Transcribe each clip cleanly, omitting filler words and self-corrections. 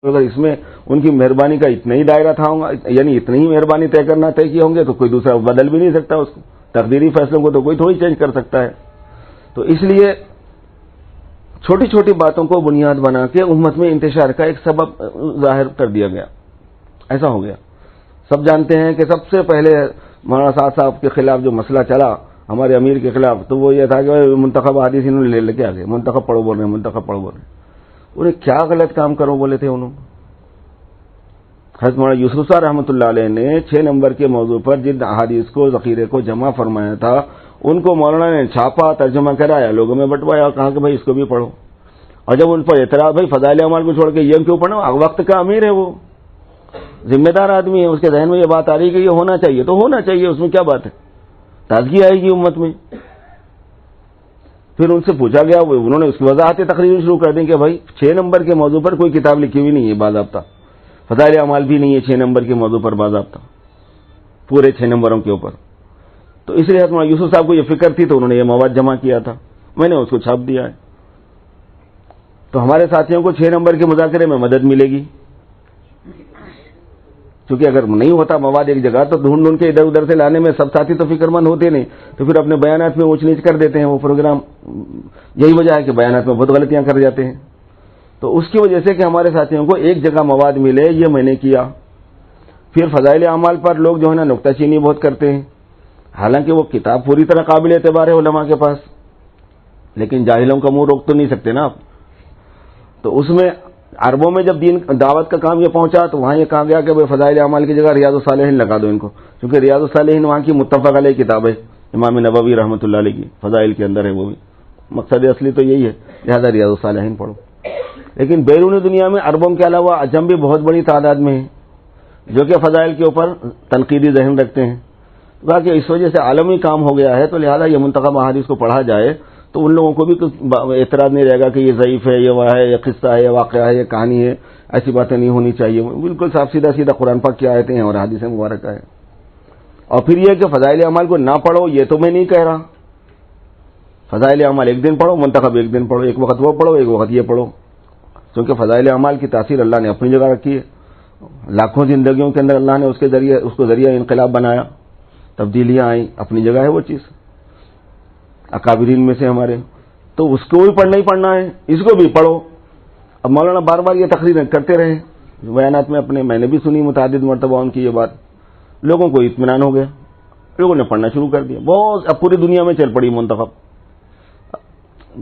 اگر اس میں ان کی مہربانی کا اتنا ہی دائرہ تھا ہوگا، یعنی اتنی ہی مہربانی طے کرنا طے کیے ہوں گے، تو کوئی دوسرا بدل بھی نہیں سکتا اس کو، تقدیری فیصلوں کو تو کوئی تھوڑی چینج کر سکتا ہے. تو اس لیے چھوٹی چھوٹی باتوں کو بنیاد بنا کے امت میں انتشار کا ایک سبب ظاہر کر دیا گیا. ایسا ہو گیا. سب جانتے ہیں کہ سب سے پہلے مولانا سعد صاحب کے خلاف جو مسئلہ چلا ہمارے امیر کے خلاف، تو وہ یہ تھا کہ منتخب حدیث انہوں نے لے کے آ گئے، منتخب پڑھو بول رہے ہیں، منتخب پڑھو بول رہے ہیں. انہیں کیا غلط کام کرو بولے تھے انہوں. حضرت مولانا یوسف صاحب رحمۃ اللہ علیہ نے 6 نمبر کے موضوع پر جن احادیث کو ذخیرے کو جمع فرمایا تھا، ان کو مولانا نے چھاپا، ترجمہ کرایا، لوگوں میں بٹوایا اور کہا کہ بھائی اس کو بھی پڑھو. اور جب ان پر اعتراض، بھائی فضائل اعمال کو چھوڑ کے یہ کیوں پڑھو؟ وقت کا امیر ہے، وہ ذمہ دار آدمی ہے، اس کے ذہن میں یہ بات آ رہی ہے کہ یہ ہونا چاہیے تو ہونا چاہیے، اس میں کیا بات ہے، تازگی آئے گی امت میں. پھر ان سے پوچھا گیا، انہوں نے اس کی وضاحت تقریر شروع کر دی کہ بھائی 6 نمبر کے موضوع پر کوئی کتاب لکھی ہوئی نہیں ہے باضابطہ، فضائل اعمال بھی نہیں ہے 6 نمبر کے موضوع پر باضابطہ، پورے 6 نمبروں کے اوپر. تو اس لیے حضرت یوسف صاحب کو یہ فکر تھی تو انہوں نے یہ مواد جمع کیا تھا، میں نے اس کو چھاپ دیا ہے. تو ہمارے ساتھیوں کو 6 نمبر کے مذاکرے میں مدد ملے گی، کیونکہ اگر نہیں ہوتا مواد ایک جگہ تو ڈھونڈ ڈھونڈ کے ادھر ادھر سے لانے میں سب ساتھی تو فکر مند ہوتے نہیں، تو پھر اپنے بیانات میں اونچ نیچ کر دیتے ہیں وہ پروگرام. یہی وجہ ہے کہ بیانات میں بہت غلطیاں کر جاتے ہیں. تو اس کی وجہ سے کہ ہمارے ساتھیوں کو ایک جگہ مواد ملے، یہ میں نے کیا. پھر فضائل اعمال پر لوگ جو ہے نا نکتہ چینی بہت کرتے ہیں، حالانکہ وہ کتاب پوری طرح قابل اعتبار ہے علماء کے پاس، لیکن جاہلوں کا منہ روک تو نہیں سکتے نا آپ. تو اس میں عربوں میں جب دین دعوت کا کام یہ پہنچا تو وہاں یہ کہا گیا کہ بھائی فضائل اعمال کی جگہ ریاض الصالحین لگا دو ان کو، کیونکہ ریاض الصالحین وہاں کی متفق علیہ کتاب ہے، امام نووی رحمۃ اللہ علیہ کی فضائل کے اندر ہے وہ بھی. مقصد اصلی تو یہی ہے، لہذا ریاض الصالحین پڑھو. لیکن بیرونی دنیا میں عربوں کے علاوہ عجم بھی بہت بڑی تعداد میں ہیں جو کہ فضائل کے اوپر تنقیدی ذہن رکھتے ہیں. کہا کہ اس وجہ سے عالمی کام ہو گیا ہے، تو لہذا یہ منتخب احادیث کو پڑھا جائے تو ان لوگوں کو بھی اعتراض نہیں رہے گا کہ یہ ضعیف ہے، یہ وہ ہے، یہ قصہ ہے، یہ واقعہ ہے، یہ کہانی ہے، ایسی باتیں نہیں ہونی چاہیے. بالکل صاف سیدھا سیدھا قرآن پاک کی آیتیں ہیں اور حدیث مبارکہ ہے. اور پھر یہ کہ فضائل اعمال کو نہ پڑھو، یہ تو میں نہیں کہہ رہا. فضائل اعمال ایک دن پڑھو، منتخب ایک دن پڑھو، ایک وقت وہ پڑھو، ایک وقت یہ پڑھو. کیونکہ فضائل اعمال کی تاثیر اللہ نے اپنی جگہ رکھی ہے، لاکھوں زندگیوں کے اندر اللہ نے اس کو ذریعہ انقلاب بنایا، تبدیلیاں آئیں، اپنی جگہ ہے وہ چیز اکابرین میں سے ہمارے. تو اس کو بھی پڑھنا ہی پڑھنا ہے، اس کو بھی پڑھو. اب مولانا بار بار یہ تقریر کرتے رہے بیانات میں اپنے، میں نے بھی سنی متعدد مرتبہ ان کی یہ بات، لوگوں کو اطمینان ہو گیا، لوگوں نے پڑھنا شروع کر دیا. بہت اب پوری دنیا میں چل پڑی منتخب،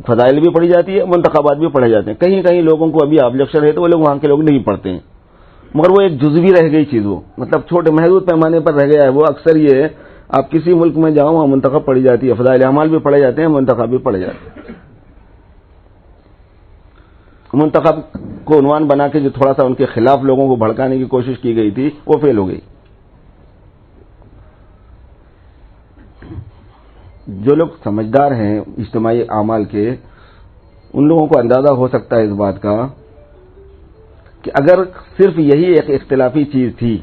فضائل بھی پڑھی جاتی ہے، منتخبات بھی پڑھے جاتے ہیں. کہیں کہیں لوگوں کو ابھی آبجیکشن ہے تو وہ لوگ وہاں کے لوگ نہیں پڑھتے ہیں، مگر وہ ایک جزوی رہ گئی چیز، وہ مطلب چھوٹے محدود پیمانے پر رہ گیا ہے. وہ اکثر یہ ہے آپ کسی ملک میں جاؤ وہاں منتخب پڑھی جاتی ہے، فضائل اعمال بھی پڑھے جاتے ہیں، منتخب بھی پڑھے جاتے ہیں. منتخب کو عنوان بنا کے جو تھوڑا سا ان کے خلاف لوگوں کو بھڑکانے کی کوشش کی گئی تھی وہ فیل ہو گئی. جو لوگ سمجھدار ہیں اجتماعی اعمال کے، ان لوگوں کو اندازہ ہو سکتا ہے اس بات کا کہ اگر صرف یہی ایک اختلافی چیز تھی،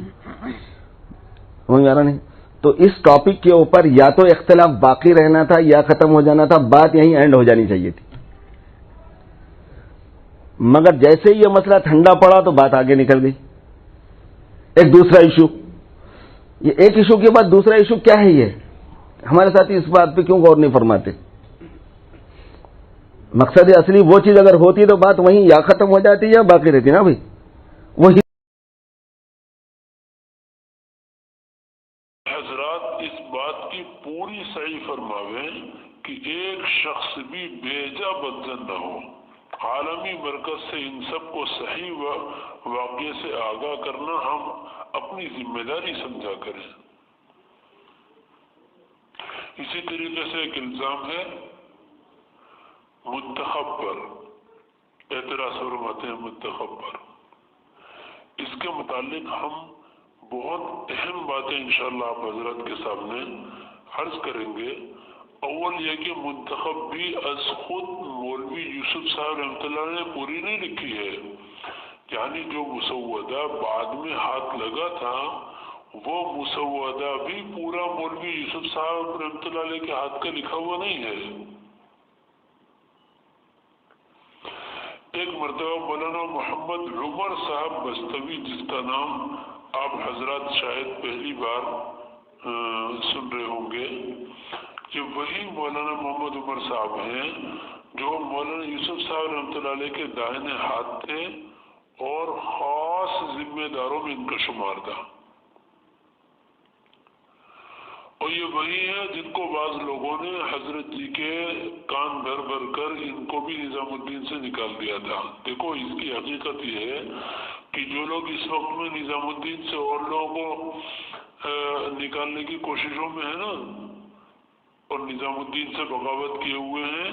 سمجھ میں آ رہا نہیں، تو اس ٹاپک کے اوپر یا تو اختلاف باقی رہنا تھا یا ختم ہو جانا تھا، بات یہیں اینڈ ہو جانی چاہیے تھی. مگر جیسے ہی یہ مسئلہ ٹھنڈا پڑا تو بات آگے نکل گئی. ایک دوسرا ایشو، یہ ایک ایشو کے بعد دوسرا ایشو کیا ہے، یہ ہمارے ساتھی اس بات پہ کیوں غور نہیں فرماتے؟ مقصد اصلی وہ چیز اگر ہوتی تو بات وہیں یا ختم ہو جاتی یا باقی رہتی نا بھائی. وہی حضرات اس بات کی پوری صحیح فرماویں کہ ایک شخص بھی بیجا بدزن نہ ہو. عالمی مرکز سے ان سب کو صحیح واقعے سے آگاہ کرنا ہم اپنی ذمہ داری سمجھا کریں. اسی طریقے سے ایک الزام ہے منتخب پر، اعتراض فرماتے ہیں منتخب پر. اس کے متعلق ہم بہت اہم باتیں انشاءاللہ آپ حضرات کے سامنے عرض کریں گے. اول یہ کہ منتخب بھی از خود مولوی یوسف صاحب رحمۃ اللہ نے پوری نہیں لکھی ہے، یعنی جو مسودہ بعد میں ہاتھ لگا تھا وہ مسودہ بھی پورا مولوی یوسف صاحب رحمۃ اللہ علیہ کے ہاتھ کا لکھا ہوا نہیں ہے. ایک مرتبہ مولانا محمد عمر صاحب بستوی، جس کا نام آپ حضرات شاید پہلی بار سن رہے ہوں گے، یہ وہی مولانا محمد عمر صاحب ہیں جو مولانا یوسف صاحب رحمۃ اللہ علیہ کے دائیں ہاتھ تھے اور خاص ذمہ داروں میں ان کا شمار تھا، اور یہ وہی ہے جن کو بعض لوگوں نے حضرت جی کے کان بھر بھر کر ان کو بھی نظام الدین سے نکال دیا تھا۔ دیکھو اس کی حقیقت یہ ہے کہ جو لوگ اس وقت میں نظام الدین سے اور لوگوں کو نکالنے کی کوششوں میں ہے نا، اور نظام الدین سے بغاوت کیے ہوئے ہیں،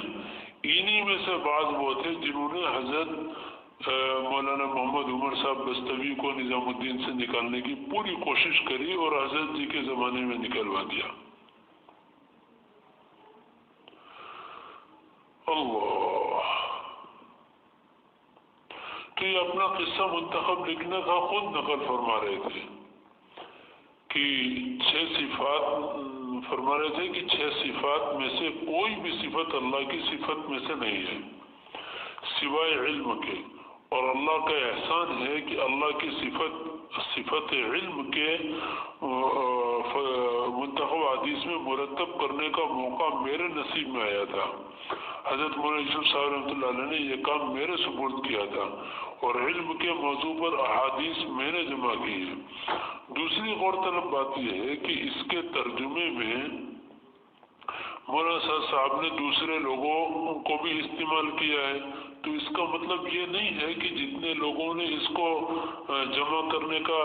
انہی میں سے بعض وہ تھے جنہوں نے حضرت مولانا محمد عمر صاحب بستوی کو نظام الدین سے نکالنے کی پوری کوشش کری اور حضرت جی کے زمانے میں نکلوا دیا۔ اللہ، تو یہ اپنا قصہ منتخب لکھنے کا خود نقل فرما رہے تھے کہ 6 صفات فرما رہے تھے کہ 6 صفات میں سے کوئی بھی صفت اللہ کی صفت میں سے نہیں ہے سوائے علم کے، اور اللہ کا احسان ہے کہ اللہ کی صفت علم کے منتخب حدیث میں مرتب کرنے کا موقع میرے نصیب میں آیا تھا۔ حضرت مولانا یوسف صاحب رحمۃ اللہ علیہ نے یہ کام میرے سپرد کیا تھا، اور علم کے موضوع پر احادیث میں نے جمع کی ہے۔ دوسری غور طلب بات یہ ہے کہ اس کے ترجمے میں مولانا صاحب نے دوسرے لوگوں کو بھی استعمال کیا ہے، تو اس کا مطلب یہ نہیں ہے کہ جتنے لوگوں نے اس کو جمع کرنے کا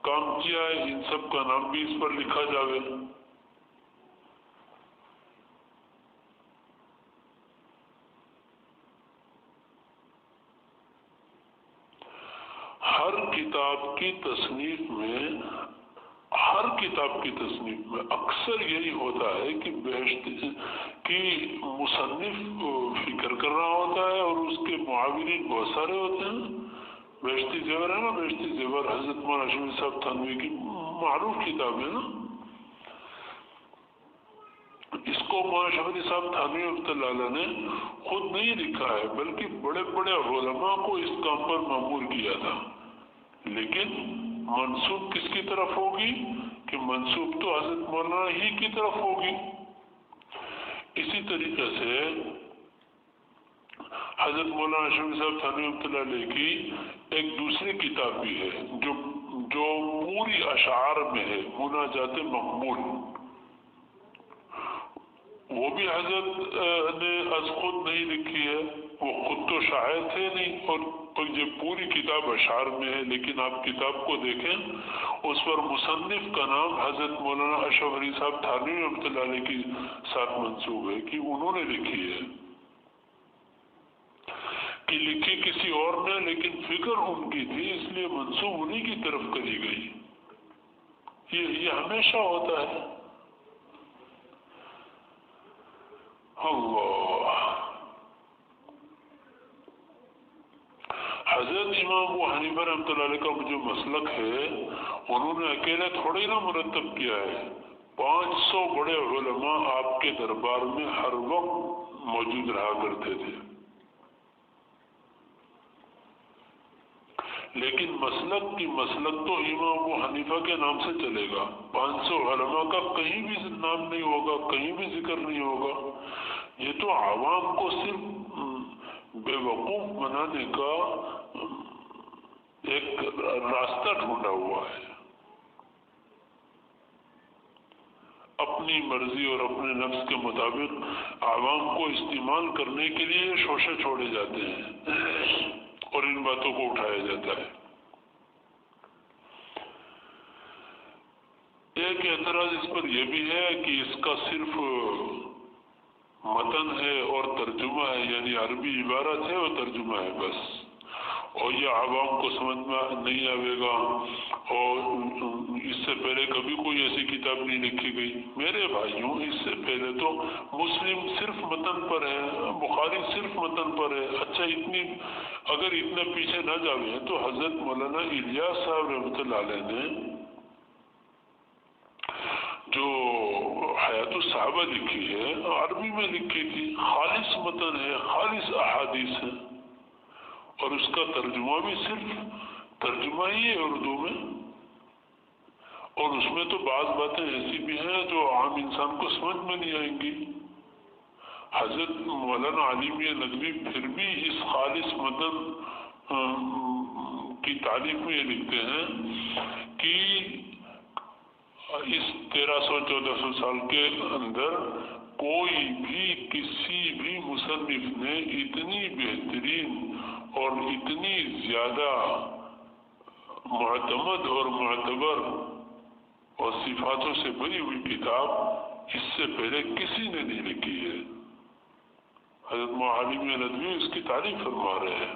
کام کیا ہے ان سب کا نام بھی اس پر لکھا جاوے۔ ہر کتاب کی تصنیف میں اکثر یہی ہوتا ہے کہ بہشت کی مصنف فکر کر رہا ہوتا ہے اور اس کے معاونین بہت سارے ہوتے ہیں۔ بہشتی زیور ہے نا، بہشتی زیور حضرت مولانا شفیع صاحب تھانوی کی معروف کتاب ہے نا، اس کو مولانا شفیع صاحب تھانوی رحمۃ اللہ علیہ نے خود نہیں لکھا ہے بلکہ بڑے بڑے علماء کو اس کام پر مأمور کیا تھا، لیکن منسوب کس کی طرف ہوگی کہ منسوب تو حضرت مولانا ہی کی طرف ہوگی۔ اسی طریقے سے حضرت مولانا شفیع صاحب تھانوی رحمۃ اللہ علیہ کی ایک دوسری کتاب بھی ہے جو پوری اشعار میں ہے، مناجات مقبول، وہ بھی حضرت نے از خود نہیں لکھی ہے، وہ خود تو شاعر تھے نہیں، اور یہ پوری کتاب اشعار میں ہے، لیکن آپ کتاب کو دیکھیں اس پر مصنف کا نام حضرت مولانا اشرف علی صاحب تھانوی رحمۃ اللہ علیہ کے ساتھ منسوب ہے کہ انہوں نے لکھی ہے، کہ لکھی کسی اور نے لیکن فکر ان کی تھی اس لیے منسوب انہی کی طرف کری گئی۔ یہ ہمیشہ ہوتا ہے۔ اللہ، حضرت امام ابو حنیفہ رحمۃ اللہ علیہ کا جو مسلک ہے انہوں نے اکیلے تھوڑی نہ مرتب کیا ہے، 500 بڑے علماء آپ کے دربار میں ہر وقت موجود رہا کرتے تھے، لیکن مسلک تو امام ابو حنیفہ کے نام سے چلے گا، 500 علماء کا کہیں بھی نام نہیں ہوگا، کہیں بھی ذکر نہیں ہوگا۔ یہ تو عوام کو صرف بے وقوف بنانے کا ایک راستہ ڈھونڈا ہوا ہے، اپنی مرضی اور اپنے نفس کے مطابق عوام کو استعمال کرنے کے لیے شوشے چھوڑے جاتے ہیں اور ان باتوں کو اٹھایا جاتا ہے۔ ایک اعتراض اس پر یہ بھی ہے کہ اس کا صرف متن ہے اور ترجمہ ہے، یعنی عربی عبارت ہے اور ترجمہ ہے بس، اور یہ عوام کو سمجھ میں نہیں آئے گا، اور اس سے پہلے کبھی کوئی ایسی کتاب نہیں لکھی گئی۔ میرے بھائیوں، اس سے پہلے تو مسلم صرف متن پر ہے، بخاری صرف متن پر ہے۔ اچھا، اگر اتنے پیچھے نہ جاویں تو حضرت مولانا الیاس صاحب رحمۃ اللہ علیہ نے جو حیات الصحابہ لکھی ہے عربی میں لکھی تھی، خالص متن ہے، خالص احادیث ہے، اور اس کا ترجمہ بھی صرف ترجمہ ہی ہے اردو میں، اور اس میں تو بعض باتیں ایسی بھی ہیں جو عام انسان کو سمجھ میں نہیں آئیں گی۔ حضرت مولانا علی میاں ندوی پھر بھی اس خالص مدن کی تعریف میں یہ لکھتے ہیں کہ اس 1300-1400 سال کے اندر کوئی بھی کسی بھی مصنف نے اتنی بہترین اور اتنی زیادہ معتمد اور معتبر اور صفاتوں سے بھری ہوئی کتاب اس سے پہلے کسی نے نہیں لکھی ہے۔ حضرت مولانا علی ندوی اس کی تعریف فرما رہے ہیں۔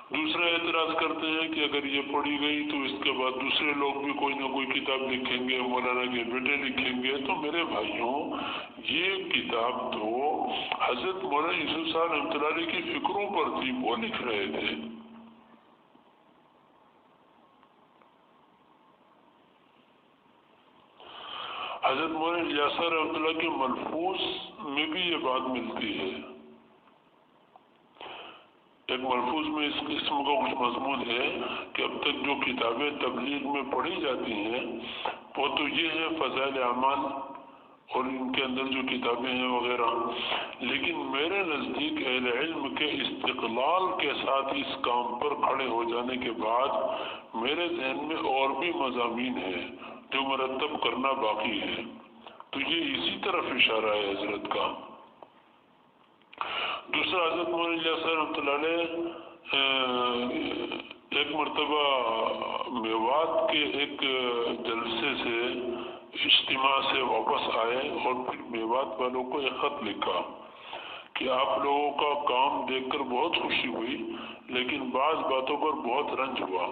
دوسرا اعتراض کرتے ہیں کہ اگر یہ پڑھی گئی تو اس کے بعد دوسرے لوگ بھی کوئی نہ کوئی کتاب لکھیں گے، مولانا کے بیٹے لکھیں گے۔ تو میرے بھائیوں، یہ کتاب تو حضرت مولانا یوسف صاحب رحمۃ اللہ علیہ کی فکروں پر تھی، وہ لکھ رہے تھے۔ حضرت مولانا الیاس رحمۃ اللہ کے ملفوظ میں بھی یہ بات ملتی ہے۔ ایک ملفوظ میں اس قسم کا کچھ مضمون ہے کہ اب تک جو کتابیں تبلیغ میں پڑھی جاتی ہیں وہ تو یہ ہے فضائل اعمال اور ان کے اندر جو کتابیں ہیں وغیرہ، لیکن میرے نزدیک اہل علم کے استقلال کے ساتھ اس کام پر کھڑے ہو جانے کے بعد میرے ذہن میں اور بھی مضامین ہیں جو مرتب کرنا باقی ہے۔ تو یہ اسی طرف اشارہ ہے حضرت کا۔ دوسرا، حضرت مولانا الیاس رحمۃ اللہ علیہ ایک مرتبہ میوات کے ایک جلسے سے اجتماع سے واپس آئے اور پھر میوات والوں کو ایک خط لکھا کہ آپ لوگوں کا کام دیکھ کر بہت خوشی ہوئی، لیکن بعض باتوں پر بہت رنج ہوا۔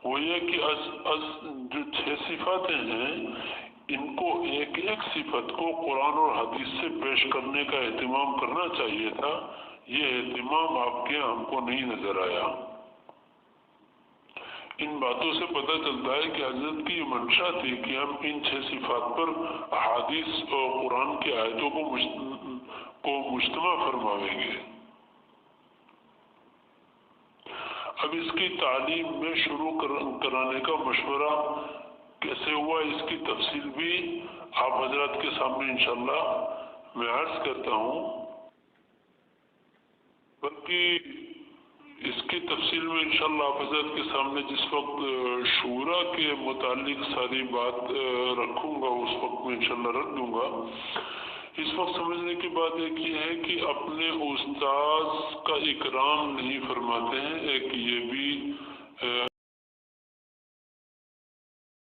وہ یہ کہ جو 6 صفاتیں ہیں ان کو ایک ایک صفت کو قرآن اور حدیث سے پیش کرنے کا اہتمام کرنا چاہیے تھا، یہ اہتمام آپ کے ہم کو نہیں نظر آیا۔ ان باتوں سے پتہ چلتا ہے کہ حضرت کی یہ منشا تھی کہ ہم ان 6 صفات پر حدیث اور قرآن کی آیتوں کو مجتمع فرماویں گے۔ اب اس کی تعلیم میں شروع کرانے کا مشورہ کیسے ہوا، اس کی تفصیل بھی آپ حضرات کے سامنے انشاءاللہ میں عرض کرتا ہوں، بلکہ اس کی تفصیل میں انشاءاللہ آپ حضرات کے سامنے جس وقت شورا کے متعلق ساری بات رکھوں گا اس وقت میں انشاءاللہ رکھ دوں گا۔ اس وقت سمجھنے کی بات ایک یہ ہے کہ اپنے استاذ کا اکرام نہیں فرماتے ہیں، ایک یہ بھی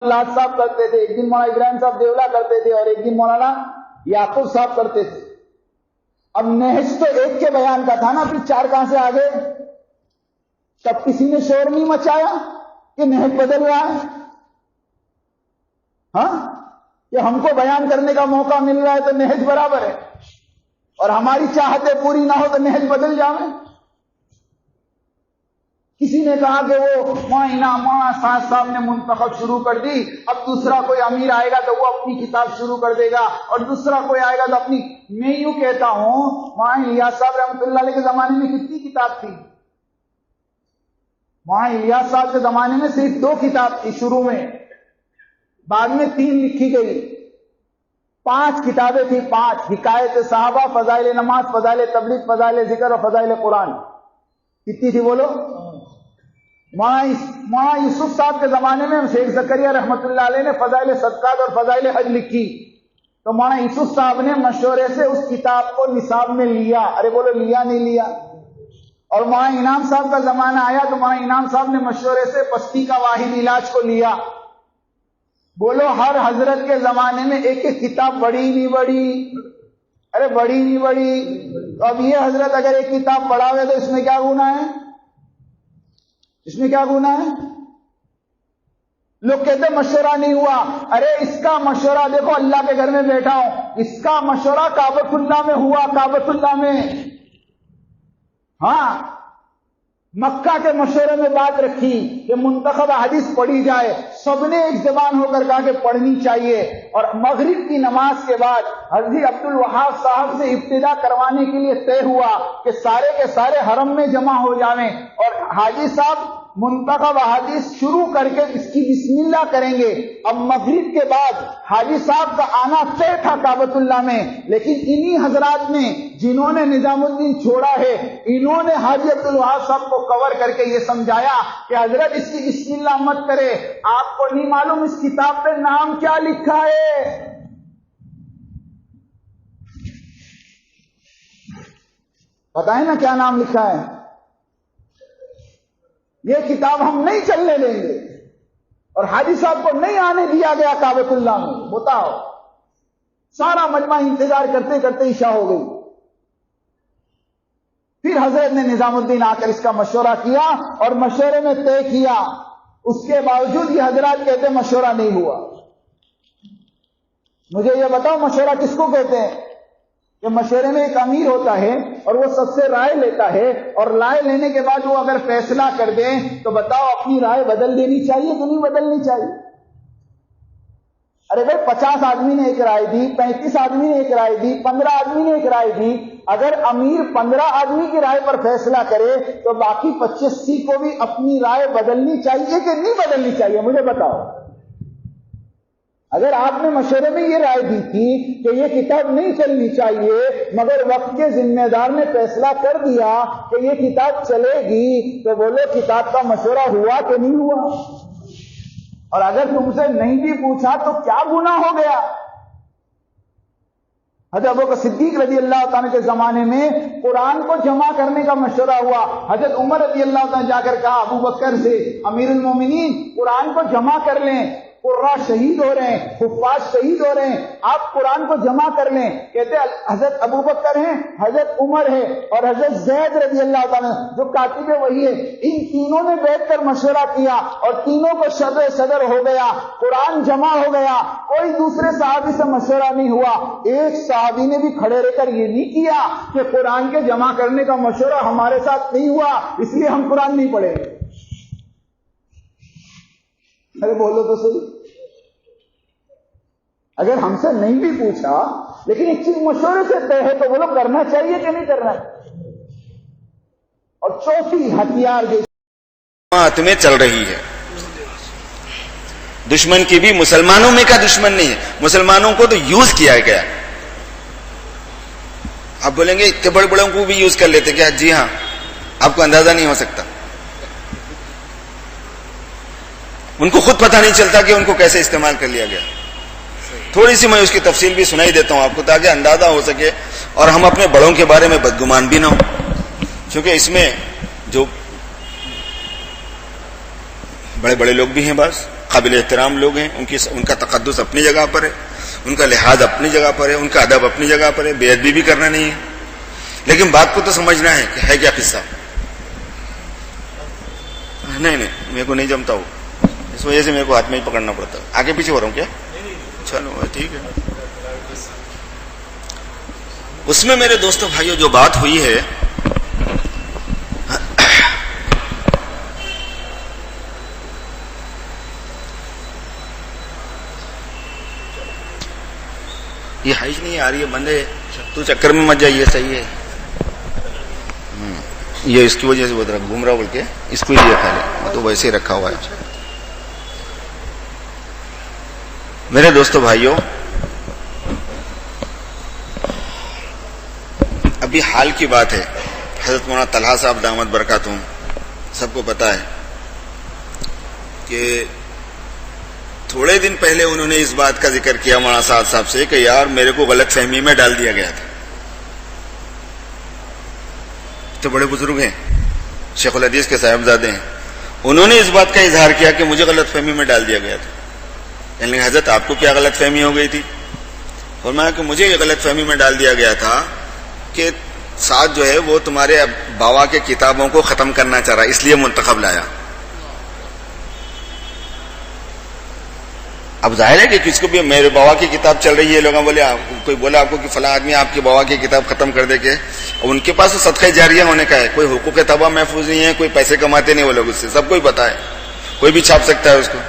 لاج صاحب کرتے تھے، ایک دن مولانا ابراہیم صاحب دیولا کرتے تھے اور ایک دن مولانا یعقوب صاحب کرتے تھے۔ اب نہج تو ایک کے بیان کا تھا نا، پھر 4 کہاں سے آگے؟ تب کسی نے شور نہیں مچایا کہ نہج بدل رہا ہے؟ ہاں، کہ ہم کو بیان کرنے کا موقع مل رہا ہے تو نہج برابر ہے، اور ہماری چاہتیں پوری نہ ہو تو نہج بدل جاویں۔ کسی نے کہا کہ وہ مولانا صاحب نے منتخب شروع کر دی، اب دوسرا کوئی امیر آئے گا تو وہ اپنی کتاب شروع کر دے گا، اور دوسرا کوئی آئے گا تو اپنی۔ میں یوں کہتا ہوں، مولانا الیاس صاحب رحمۃ اللہ علیہ کے زمانے میں کتنی کتاب تھی؟ مولانا الیاس صاحب کے زمانے میں صرف 2 کتاب تھی شروع میں، بعد میں 3 لکھی گئی، 5 کتابیں تھیں، 5 حکایت صحابہ، فضائل نماز، فضائل تبلیغ، فضائل ذکر اور فضائل قرآن۔ کتنی تھی بولو؟ مولانا یوسف صاحب کے زمانے میں شیخ زکریا رحمۃ اللہ علیہ نے فضائل صدقات اور فضائل حج لکھی، تو مولانا یوسف صاحب نے مشورے سے اس کتاب کو نصاب میں لیا۔ ارے بولو، لیا نہیں لیا؟ اور مولانا انعام صاحب کا زمانہ آیا تو مولانا انعام صاحب نے مشورے سے پستی کا واحد علاج کو لیا۔ بولو، ہر حضرت کے زمانے میں ایک ایک کتاب بڑی نہیں بڑی؟ ارے بڑی نہیں بڑی؟ تو اب یہ حضرت اگر ایک کتاب پڑھا ہوئے تو اس میں کیا گناہ ہے؟ اس میں کیا گناہ ہے؟ لوگ کہتے مشورہ نہیں ہوا، ارے اس کا مشورہ دیکھو، اللہ کے گھر میں بیٹھا ہوں، اس کا مشورہ کعبۃ اللہ میں ہوا، کعبۃ اللہ میں۔ ہاں، مکہ کے مشورے میں بات رکھی کہ منتخب حدیث پڑھی جائے، سب نے ایک زبان ہو کر کہا کہ پڑھنی چاہیے، اور مغرب کی نماز کے بعد حضرت عبد الوہاب صاحب سے ابتدا کروانے کے لیے طے ہوا کہ سارے کے سارے حرم میں جمع ہو جائیں، اور حاجی صاحب منتخب حدیث شروع کر کے اس کی بسم اللہ کریں گے۔ اب مغرب کے بعد حاجی صاحب کا آنا طے تھا کعبۃ اللہ میں، لیکن انہی حضرات نے جنہوں نے نظام الدین چھوڑا ہے، انہوں نے حاجی عبد الوہاب صاحب کو کور کر کے یہ سمجھایا کہ حضرت اس کی بسم اللہ مت کرے، آپ کو نہیں معلوم اس کتاب پہ نام کیا لکھا ہے؟ پتہ ہے نا کیا نام لکھا ہے؟ یہ کتاب ہم نہیں چلنے دیں گے، اور حاجی صاحب کو نہیں آنے دیا گیا کعبۃ اللہ میں۔ بتاؤ، سارا مجمع انتظار کرتے کرتے عشاء ہو گئی۔ پھر حضرت نے نظام الدین آ کر اس کا مشورہ کیا اور مشورے میں طے کیا، اس کے باوجود یہ حضرات کہتے مشورہ نہیں ہوا۔ مجھے یہ بتاؤ مشورہ کس کو کہتے ہیں؟ کہ مشورے میں ایک امیر ہوتا ہے اور وہ سب سے رائے لیتا ہے، اور رائے لینے کے بعد وہ اگر فیصلہ کر دیں تو بتاؤ اپنی رائے بدل دینی چاہیے کہ نہیں بدلنی چاہیے؟ ارے بھائی 50 آدمی نے ایک رائے دی، 35 آدمی نے ایک رائے دی، 15 آدمی نے ایک رائے دی، اگر امیر 15 آدمی کی رائے پر فیصلہ کرے تو باقی 25 کو بھی اپنی رائے بدلنی چاہیے کہ نہیں بدلنی چاہیے؟ مجھے بتاؤ۔ اگر آپ نے مشورے میں یہ رائے دی تھی کہ یہ کتاب نہیں چلنی چاہیے، مگر وقت کے ذمہ دار نے فیصلہ کر دیا کہ یہ کتاب چلے گی، تو بولو کتاب کا مشورہ ہوا کہ نہیں ہوا؟ اور اگر تم سے نہیں بھی پوچھا تو کیا گناہ ہو گیا؟ حضرت ابوبکر صدیق رضی اللہ تعالیٰ کے زمانے میں قرآن کو جمع کرنے کا مشورہ ہوا، حضرت عمر رضی اللہ تعالیٰ جا کر کہا ابو بکر سے، امیر المومنین قرآن کو جمع کر لیں، قراء شہید ہو رہے ہیں، حفاظ شہید ہو رہے ہیں، آپ قرآن کو جمع کر لیں۔ کہتے حضرت ابو بکر ہیں، حضرت عمر ہے اور حضرت زید رضی اللہ تعالیٰ جو کاتب وحی ہے، ان تینوں نے بیٹھ کر مشورہ کیا اور تینوں کو صدر ہو گیا، قرآن جمع ہو گیا، کوئی دوسرے صحابی سے مشورہ نہیں ہوا۔ ایک صحابی نے بھی کھڑے رہ کر یہ نہیں کیا کہ قرآن کے جمع کرنے کا مشورہ ہمارے ساتھ نہیں ہوا اس لیے ہم قرآن نہیں پڑھیں گے۔ ارے بولو تو صحیح، اگر ہم سے نہیں بھی پوچھا لیکن ایک چیز مشورے سے طے ہے تو بولو کرنا چاہیے کہ نہیں کرنا؟ اور چوتھی ہتھیار جو جماعت میں چل رہی ہے، دشمن کی بھی مسلمانوں میں کا دشمن نہیں ہے، مسلمانوں کو تو یوز کیا گیا۔ آپ بولیں گے اتنے بڑے بڑوں کو بھی یوز کر لیتے کیا؟ جی ہاں، آپ کو اندازہ نہیں ہو سکتا، ان کو خود پتہ نہیں چلتا کہ ان کو کیسے استعمال کر لیا گیا۔ تھوڑی سی میں اس کی تفصیل بھی سنائی دیتا ہوں آپ کو تاکہ اندازہ ہو سکے اور ہم اپنے بڑوں کے بارے میں بدگمان بھی نہ ہو، کیونکہ اس میں جو بڑے بڑے لوگ بھی ہیں، بعض قابل احترام لوگ ہیں، ان کا تقدس اپنی جگہ پر ہے، ان کا لحاظ اپنی جگہ پر ہے، ان کا ادب اپنی جگہ پر ہے، بے ادبی بھی کرنا نہیں ہے، لیکن بات کو تو سمجھنا ہے کہ ہے کیا قصہ۔ نہیں میرے کو نہیں جمتا ہو، اس وجہ سے میرے کو ہاتھ میں ہی پکڑنا پڑتا ہے۔ آگے پیچھے ہو رہا ہوں کیا؟ چلو ٹھیک ہے۔ اس میں میرے دوستوں بھائیوں جو بات ہوئی ہے، یہ حیش نہیں آ رہی ہے، بندے تو چکر میں مت جائیے، صحیح ہے، یہ اس کی وجہ سے بدر گھوم رہا بول کے اس کو ہی لیا پہلے، وہ تو ویسے ہی رکھا ہوا ہے۔ میرے دوستو بھائیوں، ابھی حال کی بات ہے، حضرت مولانا طلحہ صاحب دامت برکاتہم سب کو پتا ہے کہ تھوڑے دن پہلے انہوں نے اس بات کا ذکر کیا مولانا سعد صاحب سے کہ یار میرے کو غلط فہمی میں ڈال دیا گیا تھا۔ تو بڑے بزرگ ہیں، شیخ الحدیث کے صاحبزادے ہیں، انہوں نے اس بات کا اظہار کیا کہ مجھے غلط فہمی میں ڈال دیا گیا تھا۔ یعنی حضرت آپ کو کیا غلط فہمی ہو گئی تھی؟ فرمایا کہ مجھے یہ غلط فہمی میں ڈال دیا گیا تھا کہ سعد جو ہے وہ تمہارے بابا کے کتابوں کو ختم کرنا چاہ رہا، اس لیے منتخب لایا۔ اب ظاہر ہے کہ کس کو بھی میرے بابا کی کتاب چل رہی ہے، لوگوں بولے کوئی بولا آپ کو کہ فلاں آدمی آپ کے بابا کی کتاب ختم کر دے کے، ان کے پاس تو صدقہ جاریہ ہونے کا ہے، کوئی حقوق طبع محفوظ نہیں ہے، کوئی پیسے کماتے نہیں وہ لوگ اس سے، سب کو ہی پتا ہے، کوئی بھی چھاپ سکتا ہے اس کو.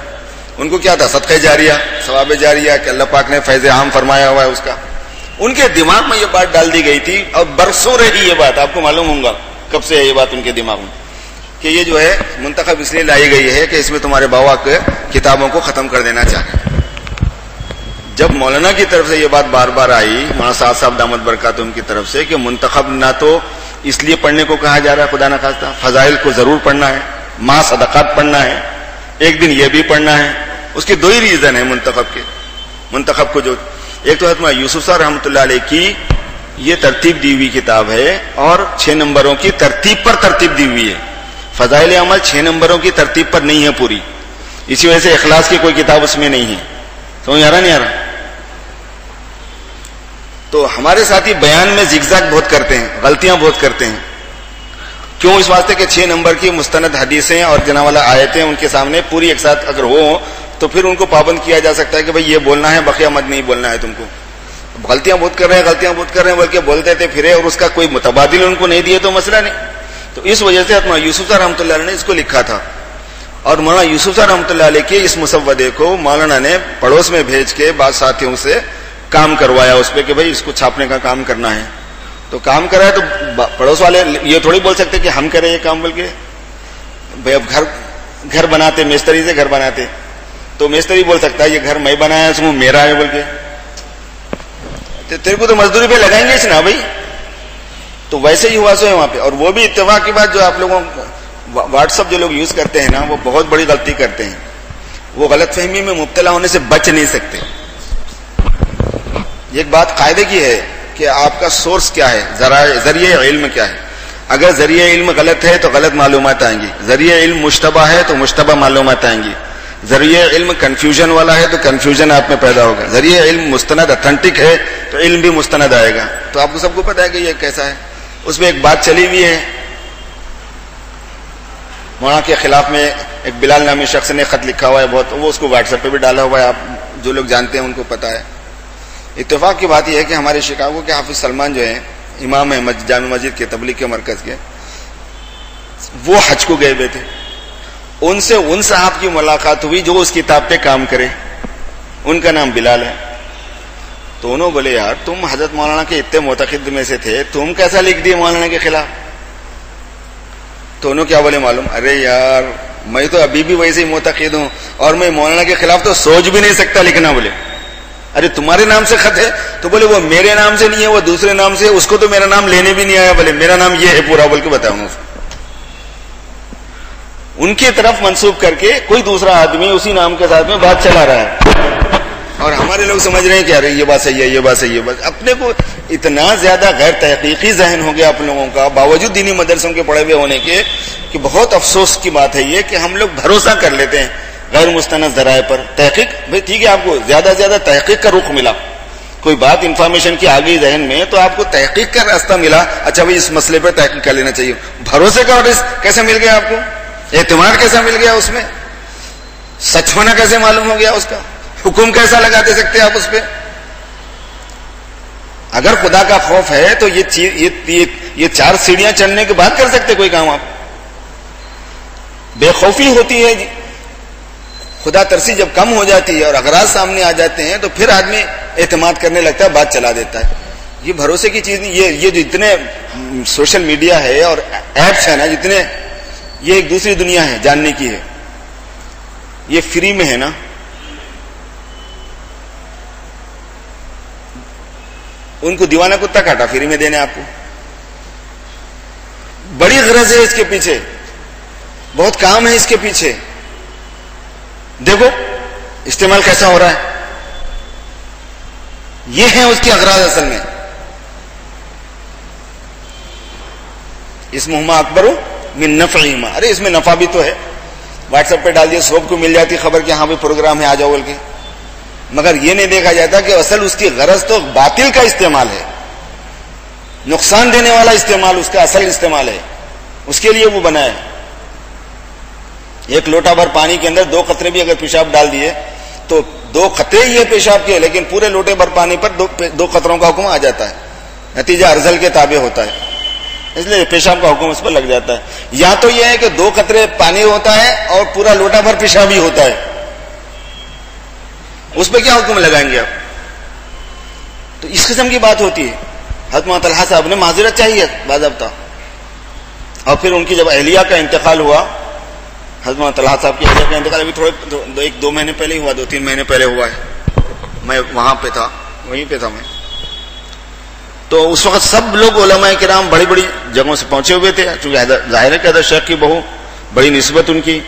ان کو کیا تھا؟ صدقہ جاریہ، ثواب جاریہ کہ اللہ پاک نے فیض عام فرمایا ہوا ہے اس کا. ان کے دماغ میں یہ بات ڈال دی گئی تھی اور برسوں رہی یہ بات، آپ کو معلوم ہوگا کب سے ہے یہ بات ان کے دماغ میں، کہ یہ جو ہے منتخب اس لیے لائی گئی ہے کہ اس میں تمہارے بابا کے کتابوں کو ختم کر دینا چاہے. جب مولانا کی طرف سے یہ بات بار بار آئی، مولانا سعد صاحب دامت برکاتہم کی طرف سے، کہ منتخب نہ تو اس لیے پڑھنے کو کہا جا رہا ہے خدا نخواستہ، فضائل کو ضرور پڑھنا ہے، ماں صدقات پڑھنا ہے، ایک دن یہ بھی پڑھنا ہے. اس کے دو ہی ریزن ہیں منتخب کے. منتخب کو جو ایک تو حضرت یوسف صاحب رحمۃ اللہ علیہ کی یہ ترتیب دی ہوئی کتاب ہے، اور 6 نمبروں کی ترتیب پر ترتیب دی ہوئی ہے. فضائل عمل 6 نمبروں کی ترتیب پر نہیں ہے پوری، اسی وجہ سے اخلاص کی کوئی کتاب اس میں نہیں ہے. سمجھ آ رہا نہیں آ رہا؟ تو ہمارے ساتھی بیان میں زگزگ بہت کرتے ہیں، غلطیاں بہت کرتے ہیں. کیوں؟ اس واسطے کہ 6 نمبر کی مستند حدیثیں اور جناب والا آیتیں ان کے سامنے پوری ایک ساتھ اگر ہو تو پھر ان کو پابند کیا جا سکتا ہے کہ بھئی یہ بولنا ہے، بقیہ مت نہیں بولنا ہے تم کو. غلطیاں بہت کر رہے ہیں، غلطیاں بہت کر رہے ہیں بول کے بولتے تھے پھرے، اور اس کا کوئی متبادل ان کو نہیں دیے تو مسئلہ نہیں. تو اس وجہ سے مولانا یوسف صاحب رحمۃ اللہ علیہ نے اس کو لکھا تھا، اور مولانا یوسف صاحب رحمۃ اللہ علیہ کے اس مسودے کو مولانا نے پڑوس میں بھیج کے بعض ساتھیوں سے کام کروایا اس پہ کہ بھئی اس کو چھاپنے کا کام کرنا ہے. تو کام کرا ہے تو پڑوس والے یہ تھوڑی بول سکتے کہ ہم کریں یہ کام، بول کے بھئی اب گھر بناتے، مستری سے گھر بناتے تو مستری بول سکتا ہے یہ گھر میں بنایا اس میں میرا ہے بول کے، تیرے کو تو مزدوری پہ لگائیں گے اس نا بھائی. تو ویسے ہی ہوا سو ہے وہاں پہ. اور وہ بھی اتفاق کی بات، جو آپ لوگوں واٹس ایپ جو لوگ یوز کرتے ہیں نا، وہ بہت بڑی غلطی کرتے ہیں. وہ غلط فہمی میں مبتلا ہونے سے بچ نہیں سکتے. ایک بات قاعدے کی ہے کہ آپ کا سورس کیا ہے، ذریعہ علم کیا ہے. اگر ذریعہ علم غلط ہے تو غلط معلومات آئیں گی، ذریعہ علم مشتبہ ہے تو مشتبہ معلومات آئیں گی، ذریعہ علم کنفیوژن والا ہے تو کنفیوژن آپ میں پیدا ہوگا، ذریعہ علم مستند اتھینٹک ہے تو علم بھی مستند آئے گا. تو آپ کو سب کو پتا ہے کہ یہ کیسا ہے. اس میں ایک بات چلی ہوئی ہے، مولانا کے خلاف میں ایک بلال نامی شخص نے خط لکھا ہوا ہے بہت، وہ اس کو واٹس ایپ پہ بھی ڈالا ہوا ہے، آپ جو لوگ جانتے ہیں ان کو پتا ہے. اتفاق کی بات یہ ہے کہ ہمارے شکاگو کے حافظ سلمان جو ہیں، امام ہیں جامع مسجد کے تبلیغ کے مرکز کے، وہ حج کو گئے ہوئے تھے. ان سے ان صاحب کی ملاقات ہوئی جو اس کتاب پہ کام کرے، ان کا نام بلال ہے. تو انہوں بولے یار تم حضرت مولانا کے اتنے معتقد میں سے تھے، تم کیسا لکھ دیے مولانا کے خلاف؟ تو انہوں کیا بولے معلوم؟ ارے یار میں تو ابھی بھی ویسے ہی معتقد ہوں، اور میں مولانا کے خلاف تو سوچ بھی نہیں سکتا لکھنا. بولے ارے تمہارے نام سے خط ہے؟ تو بولے وہ میرے نام سے نہیں ہے، وہ دوسرے نام سے، اس کو تو میرا نام لینے بھی نہیں آیا. بولے میرا نام یہ ہے پورا، بول کے بتاؤں اس کو. ان کی طرف منسوب کر کے کوئی دوسرا آدمی اسی نام کے ساتھ میں بات چلا رہا ہے، اور ہمارے لوگ سمجھ رہے ہیں کہ ارے یہ بات صحیح ہے، یہ بات صحیح ہے. بس اپنے کو اتنا زیادہ غیر تحقیقی ذہن ہو گیا آپ لوگوں کا، باوجود دینی مدرسوں کے پڑھے ہوئے ہونے کے، کہ بہت افسوس کی بات ہے یہ کہ ہم لوگ بھروسہ کر لیتے ہیں غیر مستند ذرائع پر. تحقیق بھائی ٹھیک ہے، آپ کو زیادہ سے زیادہ تحقیق کا رخ ملا، کوئی بات انفارمیشن کی آ گئی ذہن میں تو آپ کو تحقیق کا راستہ ملا، اچھا بھائی اس مسئلے پر تحقیق کر لینا چاہیے. بھروسے کا کیسے مل گیا آپ کو؟ اعتماد کیسا مل گیا اس میں؟ سچ ہونا کیسے معلوم ہو گیا اس کا؟ حکم کیسا لگا دے سکتے آپ اس پہ؟ اگر خدا کا خوف ہے تو یہ 4 سیڑھیاں چڑھنے کے بعد کر سکتے کوئی کام. آپ بے خوفی ہوتی ہے جی، خدا ترسی جب کم ہو جاتی ہے اور اغراض سامنے آ جاتے ہیں تو پھر آدمی اعتماد کرنے لگتا ہے، بات چلا دیتا ہے. یہ بھروسے کی چیز نہیں. یہ جو اتنے سوشل میڈیا ہے اور ایپس ہیں نا جتنے، یہ ایک دوسری دنیا ہے جاننے کی ہے. یہ فری میں ہے نا، ان کو دیوانہ کتا کاٹا فری میں دینے آپ کو. بڑی غرض ہے اس کے پیچھے، بہت کام ہے اس کے پیچھے. دیکھو استعمال کیسا ہو رہا ہے. یہ ہے اس کی اغراض اصل میں. اسمہما اکبر من نفعہما، ارے اس میں نفع بھی تو ہے. واٹس ایپ پہ ڈال دیا، سب کو مل جاتی خبر کہ ہاں بھی پروگرام ہے، آ جاؤ بول کے. مگر یہ نہیں دیکھا جاتا کہ اصل اس کی غرض تو باطل کا استعمال ہے، نقصان دینے والا استعمال اس کا اصل استعمال ہے. اس کے لیے وہ بنا ہے. ایک لوٹا بھر پانی کے اندر 2 قطرے بھی اگر پیشاب ڈال دیے تو دو قطرے یہ پیشاب کے، لیکن پورے لوٹے بھر پانی پر دو قطروں کا حکم آ جاتا ہے، نتیجہ ارزل کے تابع ہوتا ہے، اس لیے پیشاب کا حکم اس پر لگ جاتا ہے. یہاں تو یہ ہے کہ 2 قطرے پانی ہوتا ہے اور پورا لوٹا بھر پیشاب ہی ہوتا ہے، اس پہ کیا حکم لگائیں گے آپ؟ تو اس قسم کی بات ہوتی ہے. حضرت مولانا طلحہ صاحب نے معذرت چاہیے باضابطہ، اور پھر ان کی جب اہلیہ کا انتقال ہوا، حضرت مولانا طلحہ صاحب کی اہلیہ کا انتقال ابھی تھوڑے 1-2 مہینے پہلے ہی ہوا، 2-3 مہینے پہلے ہوا ہے، میں وہاں پہ تھا، وہیں پہ تھا میں. تو اس وقت سب لوگ علماء کرام بڑی بڑی جگہوں سے پہنچے ہوئے تھے، چونکہ ظاہر ہے کہ حضرت شیخ کی بہو بڑی نسبت ان کی،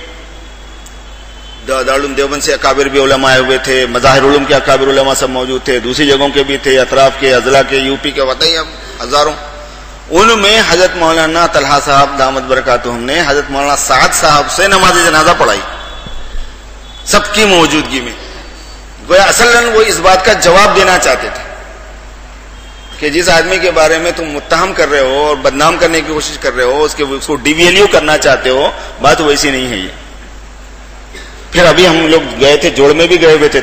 دارالعلوم دیوبند سے اکابر بھی علماء آئے ہوئے تھے، مظاہر علوم کے اکابر علماء سب موجود تھے، دوسری جگہوں کے بھی تھے، اطراف کے، اضلاع کے، یو پی کے، بتائیے ہزاروں. ان میں حضرت مولانا طلحہ صاحب دامت برکاتہم نے حضرت مولانا سعد صاحب سے نماز جنازہ پڑھائی سب کی موجودگی میں. گویا اصلاً وہ اس بات کا جواب دینا چاہتے تھے کہ جس آدمی کے بارے میں تم متہم کر رہے ہو اور بدنام کرنے کی کوشش کر رہے ہو، اس کو ڈی ویلیو کرنا چاہتے ہو، بات ویسی نہیں ہے یہ. پھر ابھی ہم لوگ گئے تھے، جوڑ میں بھی گئے ہوئے تھے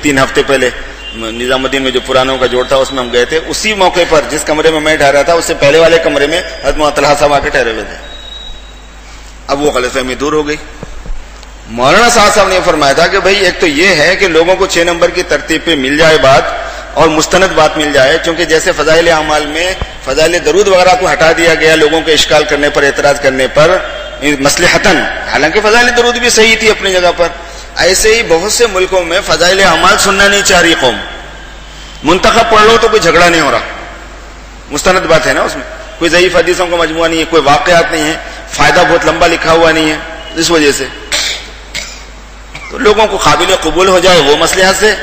3 ہفتے پہلے، نظام الدین میں جو پرانوں کا جوڑ تھا اس میں ہم گئے تھے. اسی موقع پر جس کمرے میں ٹھہرا تھا، اس سے پہلے والے کمرے میں حضرت مولانا طلحہ صاحب آ کے ٹھہرے ہوئے تھے. اب وہ غلط فہمی دور ہو گئی. مولانا صاحب نے یہ فرمایا تھا کہ بھائی ایک تو یہ ہے کہ لوگوں کو 6 نمبر کی ترتیب پہ مل جائے بات اور مستند بات مل جائے، چونکہ جیسے فضائل اعمال میں فضائل درود وغیرہ کو ہٹا دیا گیا لوگوں کے اشکال کرنے پر، اعتراض کرنے پر مصلحتاً، حالانکہ فضائل درود بھی صحیح تھی اپنی جگہ پر، ایسے ہی بہت سے ملکوں میں فضائل اعمال سننا نہیں چاہ رہی قوم. منتخب پڑھ لو تو کوئی جھگڑا نہیں ہو رہا، مستند بات ہے نا، اس میں کوئی ضعیف حدیثوں کا مجموعہ نہیں ہے، کوئی واقعات نہیں ہے، فائدہ بہت لمبا لکھا ہوا نہیں ہے. اس وجہ سے تو لوگوں کو قابل قبول ہو جائے وہ مصلحت سے،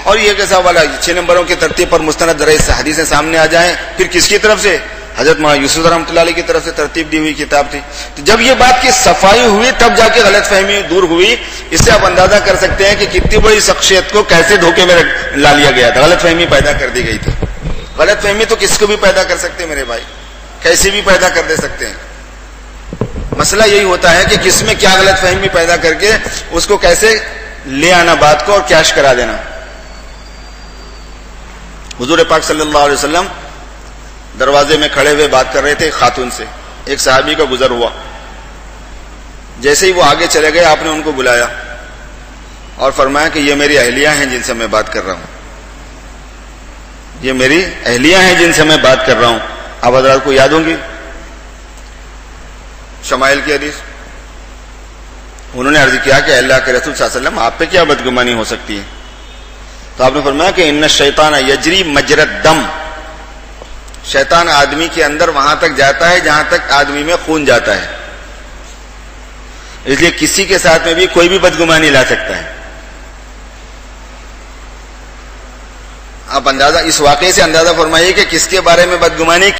اور یہ کیسا والا 6 نمبروں کی ترتیب پر مستند ذرائع سے حدیثیں سامنے آ جائیں، پھر کس کی طرف سے؟ حضرت مولانا یوسف رحمۃ اللہ علیہ کی طرف سے ترتیب دی ہوئی کتاب تھی. تو جب یہ بات کی صفائی ہوئی تب جا کے غلط فہمی دور ہوئی. اس سے آپ اندازہ کر سکتے ہیں کہ کتنی بڑی شخصیت کو کیسے دھوکے میں لا لیا گیا تھا، غلط فہمی پیدا کر دی گئی تھی. غلط فہمی تو کس کو بھی پیدا کر سکتے ہیں میرے بھائی، کیسے بھی پیدا کر دے سکتے ہیں. مسئلہ یہی ہوتا ہے کہ کس میں کیا غلط فہمی پیدا کر کے اس کو کیسے لے آنا بات کو اور کیش کرا دینا. حضور پاک صلی اللہ علیہ وسلم دروازے میں کھڑے ہوئے بات کر رہے تھے خاتون سے، ایک صحابی کا گزر ہوا. جیسے ہی وہ آگے چلے گئے آپ نے ان کو بلایا اور فرمایا کہ یہ میری اہلیہ ہیں جن سے میں بات کر رہا ہوں، یہ میری اہلیہ ہیں جن سے میں بات کر رہا ہوں. آپ حضرات کو یاد ہوں گی شمائل کی حدیث. انہوں نے عرض کیا کہ اللہ کے رسول صلی اللہ علیہ وسلم آپ پہ کیا بدگمانی ہو سکتی ہے؟ تو آپ نے فرمایا کہ ان الشیطان یجری مجرى الدم، شیطان آدمی کے اندر وہاں تک جاتا ہے جہاں تک آدمی میں خون جاتا ہے، اس لیے کسی کے ساتھ میں بھی کوئی بھی بدگمانی لا سکتا ہے. آپ اندازہ اس واقعے سے اندازہ فرمائیے کہ کس کے بارے میں بدگمانی